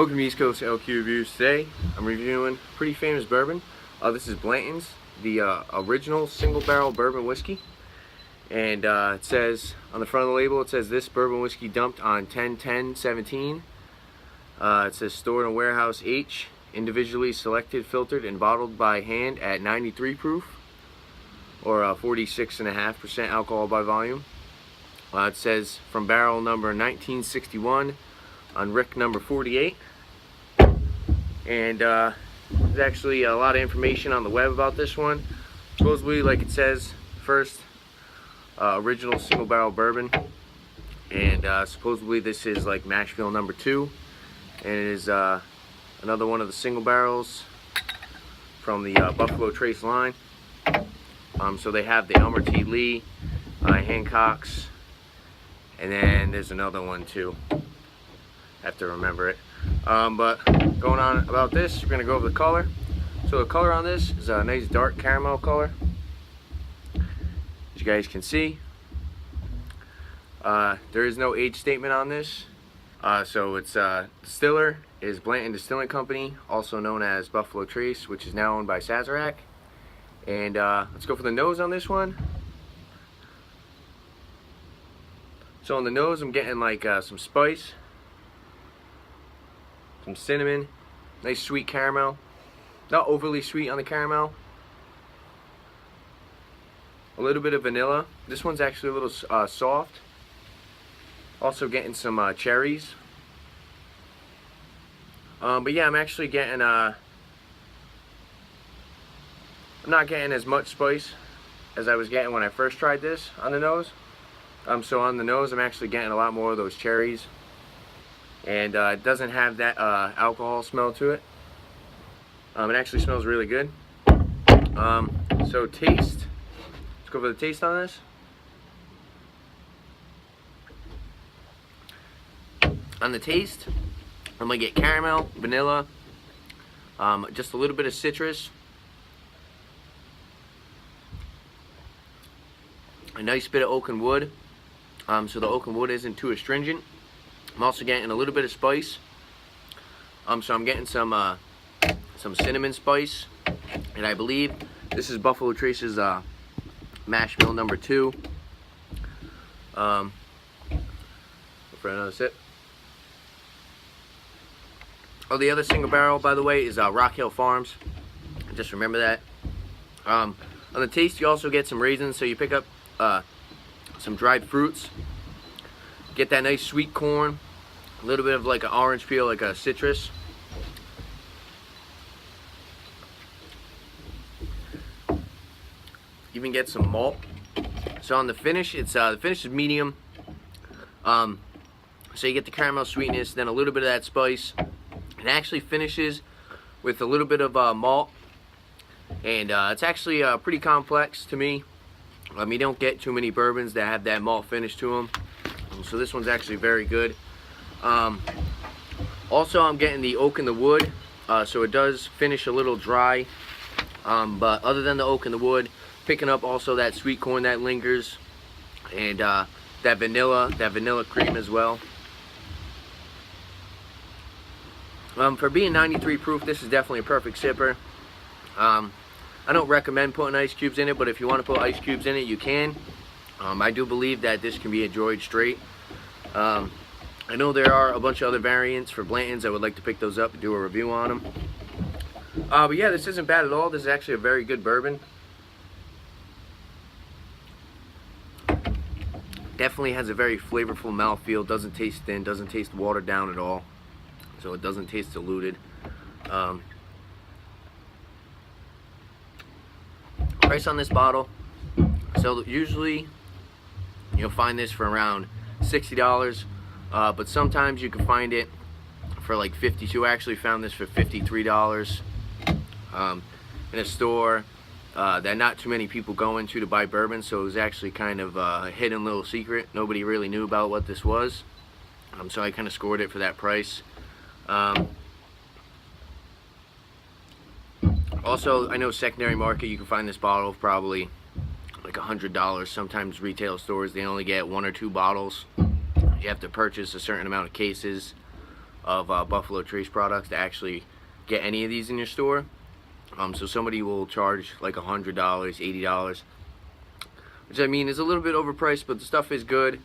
Welcome to East Coast LQ Reviews. Today I'm reviewing a pretty famous bourbon. This is Blanton's, the original single barrel bourbon whiskey. And it says on the front of the label, it says this bourbon whiskey dumped on 10/10/17. It says stored in warehouse H, individually selected, filtered, and bottled by hand at 93 proof, or 46.5% alcohol by volume. It says from barrel number 1961 on Rick number 48. And there's actually a lot of information on the web about this one. Supposedly, like it says, first original single barrel bourbon, and supposedly this is like mash bill number 2, and it is another one of the single barrels from the Buffalo Trace line. So they have the Elmer T. Lee, Hancock's, and then there's another one too. Have to remember it. But going on about this, we're gonna go over the color. So the color on this is a nice dark caramel color, as you guys can see. There is no age statement on this. So it's distiller is Blanton Distilling Company, also known as Buffalo Trace, which is now owned by Sazerac. And let's go for the nose on this one. So on the nose, I'm getting like some spice, some cinnamon, nice sweet caramel. Not overly sweet on the caramel. A little bit of vanilla. This one's actually a little soft. Also getting some cherries. But yeah, I'm actually getting I'm not getting as much spice as I was getting when I first tried this on the nose. So on the nose, I'm actually getting a lot more of those cherries, and it doesn't have that alcohol smell to it. It actually smells really good. So taste. Let's go for the taste on this. On the taste, I'm gonna get caramel, vanilla, just a little bit of citrus, a nice bit of oak and wood. So the oak and wood isn't too astringent. I'm also getting a little bit of spice. So I'm getting some cinnamon spice, and I believe this is Buffalo Trace's mash bill number 2. For another sip. Oh, the other single barrel, by the way, is Rock Hill Farms. Just remember that. On the taste, you also get some raisins, so you pick up some dried fruits. Get that nice sweet corn, a little bit of like an orange peel, like a citrus. Even get some malt. So on the finish, it's the finish is medium. So you get the caramel sweetness, then a little bit of that spice. It actually finishes with a little bit of malt, and it's actually pretty complex to me. You don't get too many bourbons that have that malt finish to them. So this one's actually very good. Also, I'm getting the oak and the wood, so it does finish a little dry. But other than the oak and the wood, picking up also that sweet corn that lingers, and that vanilla cream as well. For being 93 proof, this is definitely a perfect sipper. I don't recommend putting ice cubes in it, but if you want to put ice cubes in it, you can. I do believe that this can be enjoyed straight. I know there are a bunch of other variants for Blanton's. I would like to pick those up and do a review on them. But yeah, this isn't bad at all. This is actually a very good bourbon. Definitely has a very flavorful mouthfeel. Doesn't taste thin. Doesn't taste watered down at all. So it doesn't taste diluted. Price on this bottle. So usually you'll find this for around $60, but sometimes you can find it for like $52. I actually found this for $53 in a store that not too many people go into to buy bourbon, so it was actually kind of a hidden little secret. Nobody really knew about what this was, so I kind of scored it for that price. Also, I know secondary market, you can find this bottle for probably like $100. Sometimes retail stores, they only get 1 or 2 bottles. You have to purchase a certain amount of cases. of Buffalo Trace products to actually get any of these in your store. So somebody will charge like $100, $80, which I mean is a little bit overpriced, but the stuff is good.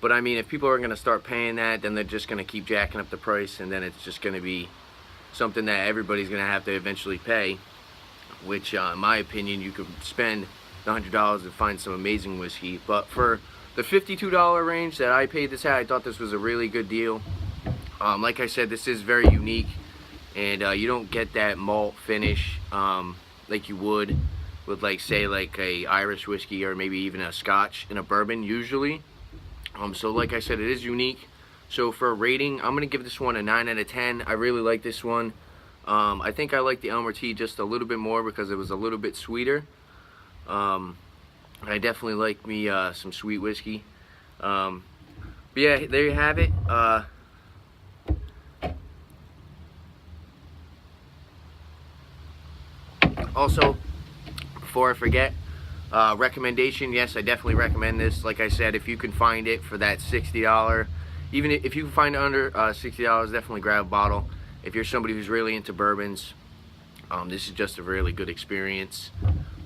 But I mean, if people are going to start paying that, then they're just going to keep jacking up the price, and then it's just going to be something that everybody's going to have to eventually pay, which in my opinion, you could spend the $100 and find some amazing whiskey. But for the $52 range that I paid this at, I thought this was a really good deal. Like I said, this is very unique, and you don't get that malt finish like you would with, like, say, like a Irish whiskey or maybe even a Scotch in a bourbon usually. So like I said, it is unique. So for a rating, I'm going to give this one a 9 out of 10. I really like this one. I think I like the Elmer Tea just a little bit more because it was a little bit sweeter. I definitely like me some sweet whiskey. But yeah, there you have it. Also, before I forget, recommendation, yes, I definitely recommend this. Like I said, if you can find it for that $60, even if you can find it under $60, definitely grab a bottle. If you're somebody who's really into bourbons, this is just a really good experience.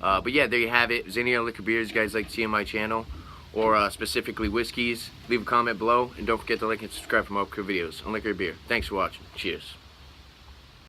But yeah, there you have it. If there's any other liquor beers you guys like to see on my channel, or specifically whiskeys, leave a comment below, and don't forget to like and subscribe for more videos on liquor beer. Thanks for watching. Cheers.